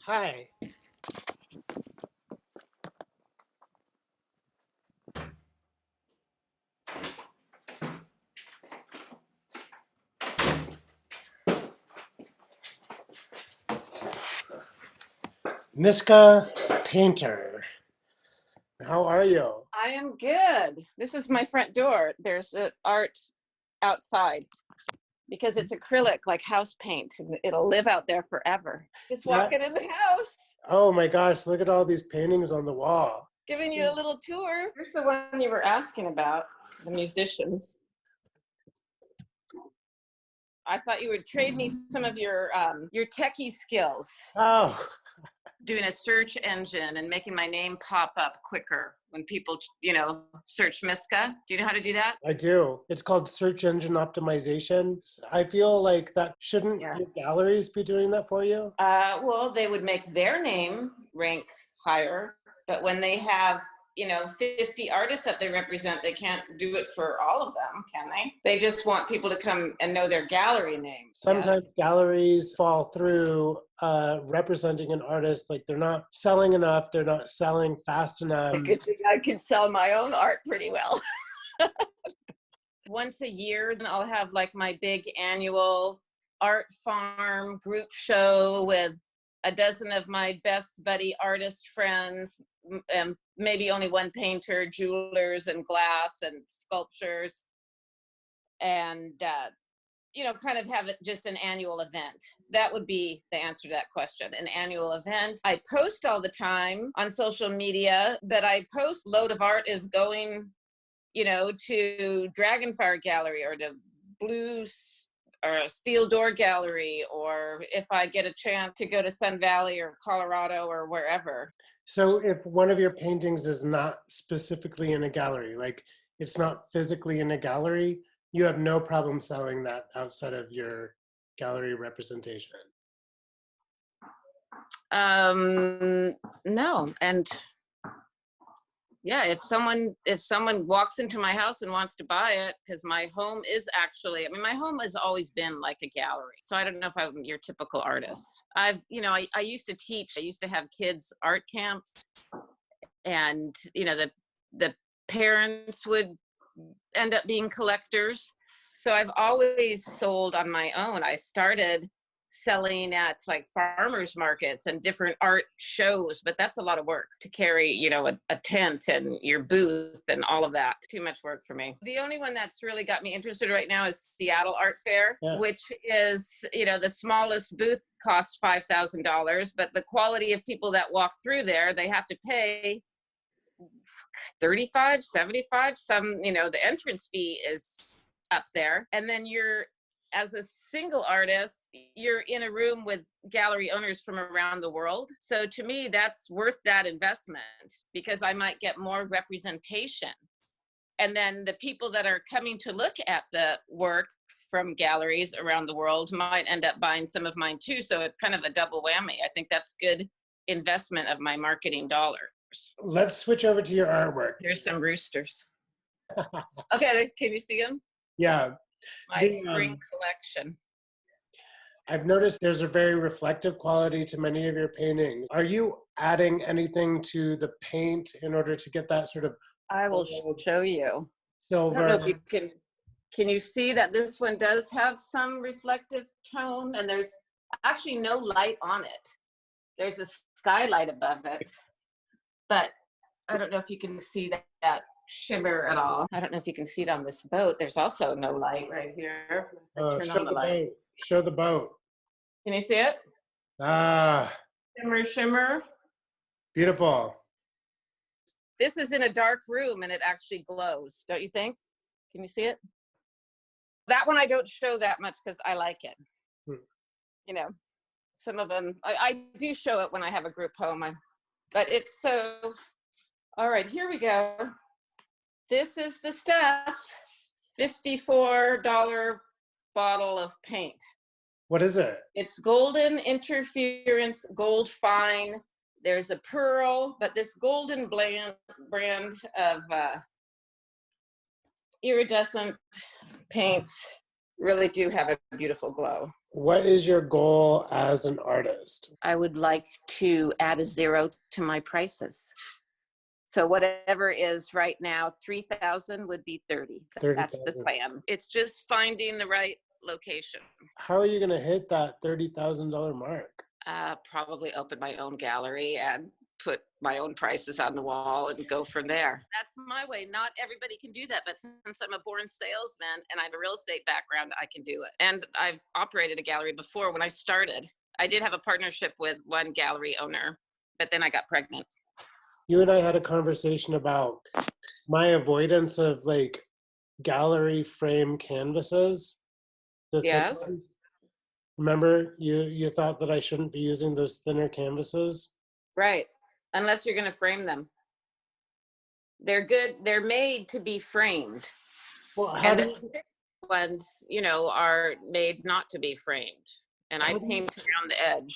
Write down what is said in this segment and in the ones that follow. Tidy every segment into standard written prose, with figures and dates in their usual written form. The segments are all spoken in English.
Hi. Miska Painter. How are you? I am good. This is my front door. There's art outside because it's acrylic like house paint. It'll live out there forever. Just walking in the house, Oh my gosh, look at all these paintings on the wall. giving you a little tour. Here's the one you were asking about, the musicians. I thought you would trade me some of your techie skills. Oh, Doing a search engine and making my name pop up quicker when people, search Miska. Do you know how to do that? I do. It's called search engine optimization. I feel like that shouldn't your Yes. galleries be doing that for you? Well, they would make their name rank higher, but when they have 50 artists that they represent, they can't do it for all of them, can they? They just want people to come and know their gallery name. Sometimes Yes. galleries fall through representing an artist, like they're not selling enough, they're not selling fast enough. The good thing I can sell my own art pretty well. Once a year, then I'll have like my big annual art farm group show with a dozen of my best buddy artist friends, maybe only one painter, jewelers and glass and sculptures, and kind of have it just an annual event. That would be the answer to that question, an annual event. I post all the time on social media, but I post load of art is going, to Dragonfire Gallery or to Blue or Steel Door Gallery, or if I get a chance to go to Sun Valley or Colorado or wherever. So if one of your paintings is not specifically in a gallery, like it's not physically in a gallery, you have no problem selling that outside of your gallery representation. No. And yeah, if someone walks into my house and wants to buy it, because my home is actually, my home has always been like a gallery. So I don't know if I'm your typical artist. I used to teach. I used to have kids art camps, and the parents would end up being collectors. So I've always sold on my own. I started selling at like farmers markets and different art shows, but that's a lot of work to carry, a tent and your booth and all of that. Too much work for me. The only one that's really got me interested right now is Seattle Art Fair, which is, the smallest booth costs $5,000, but the quality of people that walk through there, they have to pay 35, 75, the entrance fee is up there. And then as a single artist, you're in a room with gallery owners from around the world. So to me, that's worth that investment because I might get more representation. And then the people that are coming to look at the work from galleries around the world might end up buying some of mine too. So it's kind of a double whammy. I think that's good investment of my marketing dollars. Let's switch over to your artwork. Here's some roosters. Okay, can you see them? Yeah. My spring collection. I've noticed there's a very reflective quality to many of your paintings. Are you adding anything to the paint in order to get that sort of I will show you. silver? I don't know if you can you see that this one does have some reflective tone, and there's actually no light on it. There's a skylight above it, but I don't know if you can see that shimmer at all. I don't know if you can see it on this boat. There's also no light right here. Turn on the light. Show the boat. Can you see it? Ah. Shimmer. Beautiful. This is in a dark room and it actually glows, don't you think? Can you see it? That one I don't show that much because I like it. Some of them, I do show it when I have a group home. But it's so, all right, here we go. This is the stuff, $54 bottle of paint. What is it? It's golden interference, gold fine. There's a pearl, but this golden brand of iridescent paints really do have a beautiful glow. What is your goal as an artist? I would like to add a 0 to my prices. So whatever is right now, 3,000 would be 30. That's the 30,000. plan. It's just finding the right location. How are you going to hit that $30,000 mark? Probably open my own gallery and put my own prices on the wall and go from there. That's my way. Not everybody can do that, but since I'm a born salesman and I have a real estate background, I can do it. And I've operated a gallery before. When I started, I did have a partnership with one gallery owner, but then I got pregnant. You and I had a conversation about my avoidance of like gallery frame canvases. The thick Yes. ones. Remember, you thought that I shouldn't be using those thinner canvases? Right. Unless you're going to frame them. They're good. They're made to be framed. Well, And the thick ones, you know, are made not to be framed. And I paint around the edge.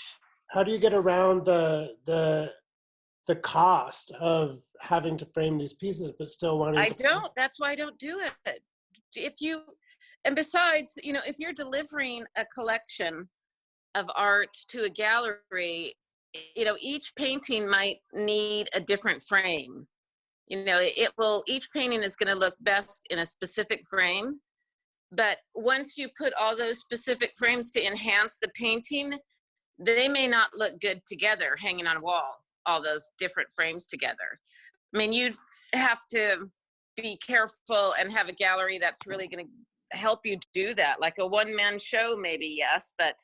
how do you get around the cost of having to frame these pieces but still wanting I to don't. That's why I don't do it. And besides, you know, if you're delivering a collection of art to a gallery, you know, each painting might need a different frame. You know, each painting is going to look best in a specific frame. But once you put all those specific frames to enhance the painting, they may not look good together hanging on a wall, all those different frames together. I mean, you have to be careful and have a gallery that's really going to help you do that. Like a one-man show, maybe, yes, but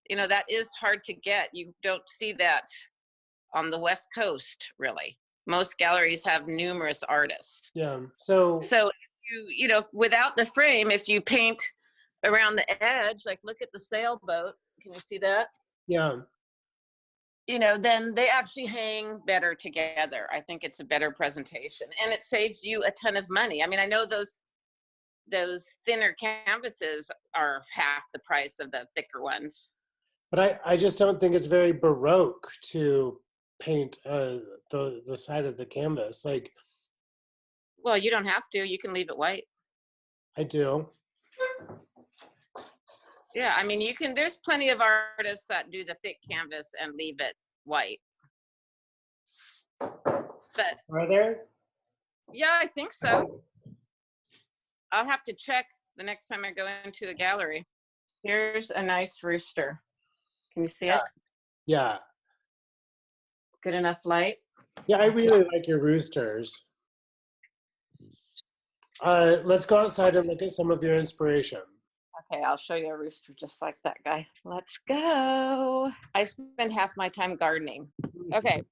you know, that is hard to get. You don't see that on the West Coast, really. Most galleries have numerous artists. Yeah. So you know, without the frame, if you paint around the edge, like look at the sailboat, can you see that? Yeah. You know, then they actually hang better together. I think it's a better presentation and it saves you a ton of money. I mean, I know those thinner canvases are half the price of the thicker ones. But I just don't think it's very Baroque to paint the side of the canvas. Like, Well, you don't have to. You can leave it white. I do. Yeah, I mean, there's plenty of artists that do the thick canvas and leave it white. But Are there? yeah, I think so. I'll have to check the next time I go into a gallery. Here's a nice rooster. Can you see it? Yeah. Good enough light? Yeah, I really like your roosters. Let's go outside and look at some of your inspiration. Okay, I'll show you a rooster just like that guy. Let's go. I spend half my time gardening. Okay.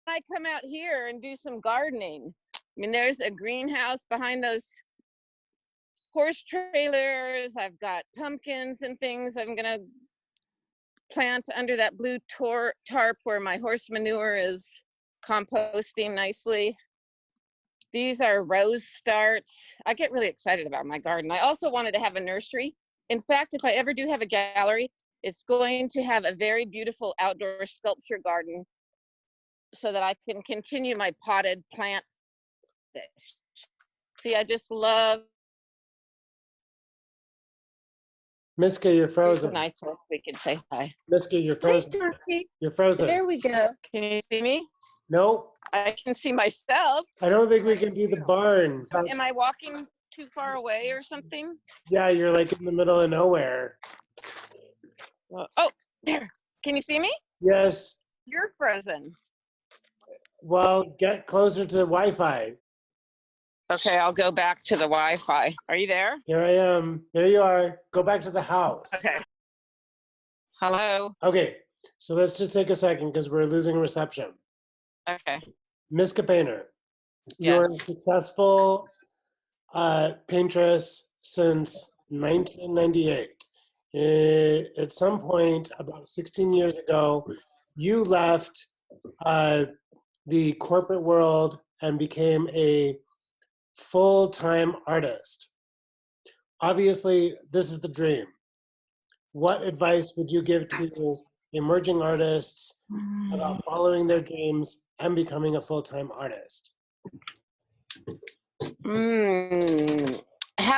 I come out here and do some gardening. I mean, there's a greenhouse behind those horse trailers. I've got pumpkins and things I'm gonna plant under that blue tarp where my horse manure is composting nicely. These are rose starts. I get really excited about my garden. I also wanted to have a nursery. In fact, if I ever do have a gallery, it's going to have a very beautiful outdoor sculpture garden so that I can continue my potted plant. See, I just love. Miska, you're Here's a frozen. nice horse we can say hi. Miska, you're frozen. Hi, You're frozen. there we go. Can you see me? Nope. I can see myself. I don't think we can do the barn. Am I walking too far away or something? Yeah, you're like in the middle of nowhere. Oh, there. Can you see me? Yes. You're frozen. Well, get closer to Wi-Fi. Okay, I'll go back to the Wi-Fi. Are you there? Here I am. There you are. Go back to the house. Okay. Hello. Okay, so let's just take a second because we're losing reception. Okay. Miska Painter, you're a Yes. successful paintress since 1998. At some point, about 16 years ago, you left the corporate world and became a full-time artist. Obviously, this is the dream. What advice would you give to emerging artists about following their dreams and becoming a full-time artist?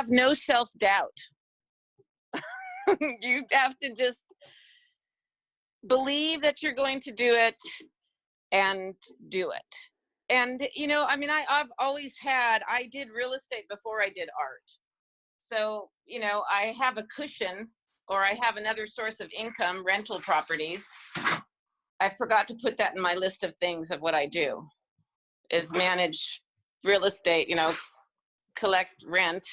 have no self-doubt. You have to just believe that you're going to do it and do it. And, you know, I mean, I've always I did real estate before I did art. So, you know, I have a cushion, or I have another source of income, rental properties. I forgot to put that in my list of things of what I do, is manage real estate, you know, collect rent,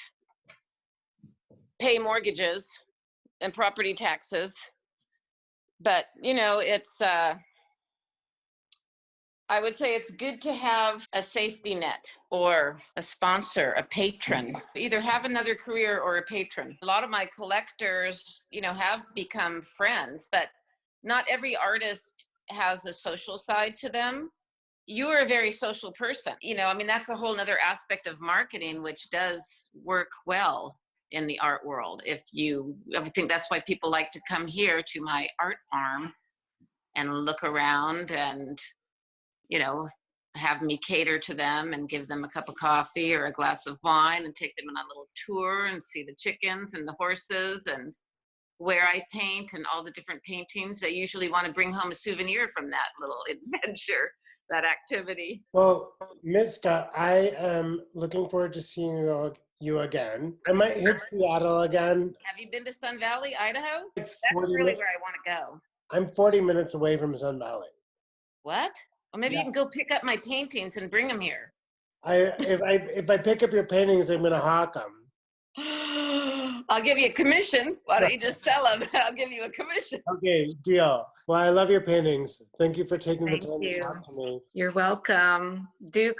pay mortgages and property taxes. But, you know, it's, I would say it's good to have a safety net or a sponsor, a patron. Either have another career or a patron. A lot of my collectors, you know, have become friends, but not every artist has a social side to them. You are a very social person. You know, I mean, that's a whole nother aspect of marketing, which does work well in the art world. I think that's why people like to come here to my art farm and look around and, you know, have me cater to them and give them a cup of coffee or a glass of wine and take them on a little tour and see the chickens and the horses and where I paint and all the different paintings. They usually want to bring home a souvenir from that little adventure, that activity. Well, Miska, I am looking forward to seeing you again. I might hit Seattle again. Have you been to Sun Valley, Idaho? It's That's 40 really minutes. where I want to go. I'm 40 minutes away from Sun Valley. What? Well, maybe you can go pick up my paintings and bring them here. If I pick up your paintings, I'm gonna hawk them. I'll give you a commission. Why don't you just sell them? I'll give you a commission. Okay, deal. Well, I love your paintings. Thank you for taking the Thank time you. to talk to me. You're welcome. Do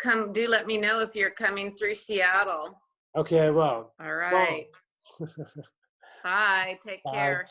let me know if you're coming through Seattle. Okay, I will. All right. Well. Bye. Take Bye. care.